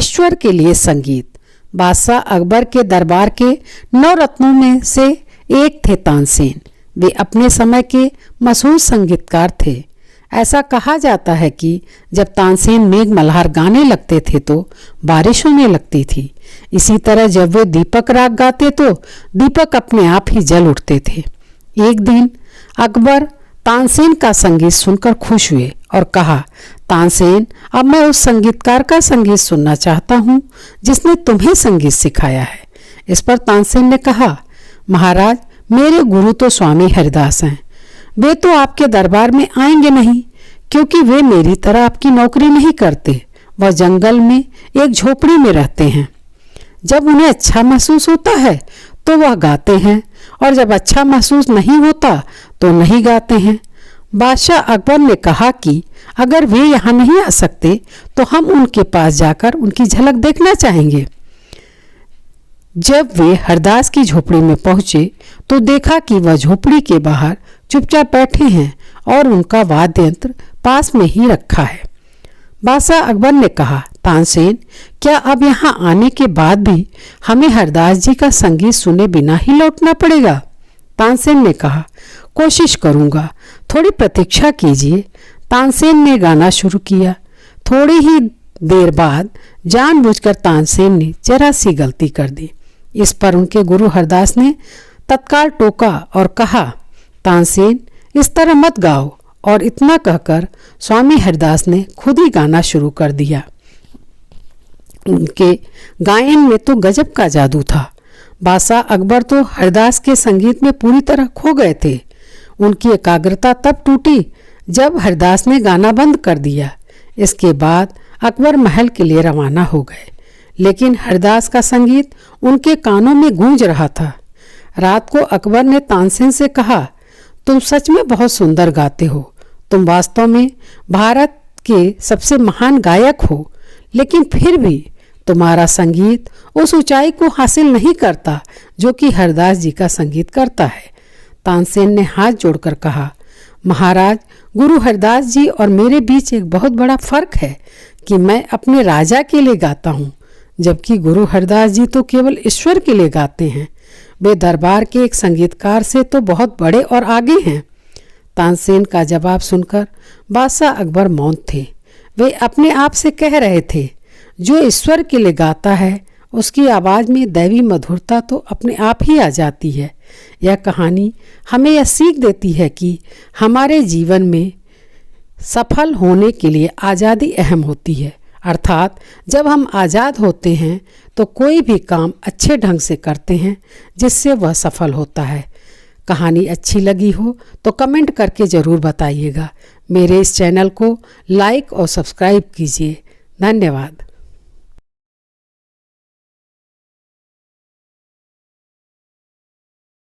ईश्वर के लिए संगीत। बादशाह अकबर के दरबार के 9 रत्नों में से एक थे तानसेन। वे अपने समय के मशहूर संगीतकार थे। ऐसा कहा जाता है कि जब तानसेन मेघ मल्हार गाने लगते थे तो बारिश होने लगती थी। इसी तरह जब वे दीपक राग गाते तो दीपक अपने आप ही जल उठते थे। एक दिन अकबर तानसेन का संगीत सुनकर खुश हुए और कहा, तानसेन, अब मैं उस संगीतकार का संगीत सुनना चाहता हूँ जिसने तुम्हें संगीत सिखाया है। इस पर तानसेन ने कहा, महाराज, मेरे गुरु तो स्वामी हरिदास हैं। वे तो आपके दरबार में आएंगे नहीं, क्योंकि वे मेरी तरह आपकी नौकरी नहीं करते। वह जंगल में एक झोपड़ी में रहते हैं। जब उन्हें अच्छा महसूस होता है तो वह गाते हैं, और जब अच्छा महसूस नहीं होता तो नहीं गाते हैं। बादशाह अकबर ने कहा कि अगर वे यहाँ नहीं आ सकते तो हम उनके पास जाकर उनकी झलक देखना चाहेंगे। जब वे हरदास की झोपड़ी में पहुंचे तो देखा कि वह झोपड़ी के बाहर चुपचाप बैठे हैं और उनका वाद्य यंत्र पास में ही रखा है। बादशाह अकबर ने कहा, तानसेन, क्या अब यहाँ आने के बाद भी हमें हरदास जी का संगीत सुने बिना ही लौटना पड़ेगा? तानसेन ने कहा, कोशिश करूँगा, थोड़ी प्रतीक्षा कीजिए। तानसेन ने गाना शुरू किया। थोड़ी ही देर बाद जानबूझकर तानसेन ने जरा सी गलती कर दी। इस पर उनके गुरु हरदास ने तत्काल टोका और कहा, तानसेन, इस तरह मत गाओ। और इतना कहकर स्वामी हरदास ने खुद ही गाना शुरू कर दिया। उनके गायन में तो गजब का जादू था। बादशाह अकबर तो हरदास के संगीत में पूरी तरह खो गए थे। उनकी एकाग्रता तब टूटी जब हरदास ने गाना बंद कर दिया। इसके बाद अकबर महल के लिए रवाना हो गए, लेकिन हरदास का संगीत उनके कानों में गूंज रहा था। रात को अकबर ने तानसेन से कहा, तुम सच में बहुत सुंदर गाते हो। तुम वास्तव में भारत के सबसे महान गायक हो, लेकिन फिर भी तुम्हारा संगीत उस ऊंचाई को हासिल नहीं करता जो कि हरदास जी का संगीत करता है। तानसेन ने हाथ जोड़कर कहा, महाराज, गुरु हरदास जी और मेरे बीच एक बहुत बड़ा फर्क है कि मैं अपने राजा के लिए गाता हूँ, जबकि गुरु हरदास जी तो केवल ईश्वर के लिए गाते हैं। वे दरबार के एक संगीतकार से तो बहुत बड़े और आगे हैं। तानसेन का जवाब सुनकर बादशाह अकबर मौन थे। वे अपने आप से कह रहे थे, जो ईश्वर के लिए गाता है उसकी आवाज़ में दैवी मधुरता तो अपने आप ही आ जाती है। यह कहानी हमें यह सीख देती है कि हमारे जीवन में सफल होने के लिए आज़ादी अहम होती है। अर्थात जब हम आज़ाद होते हैं तो कोई भी काम अच्छे ढंग से करते हैं जिससे वह सफल होता है। कहानी अच्छी लगी हो तो कमेंट करके ज़रूर बताइएगा। मेरे इस चैनल को लाइक और सब्सक्राइब कीजिए। धन्यवाद।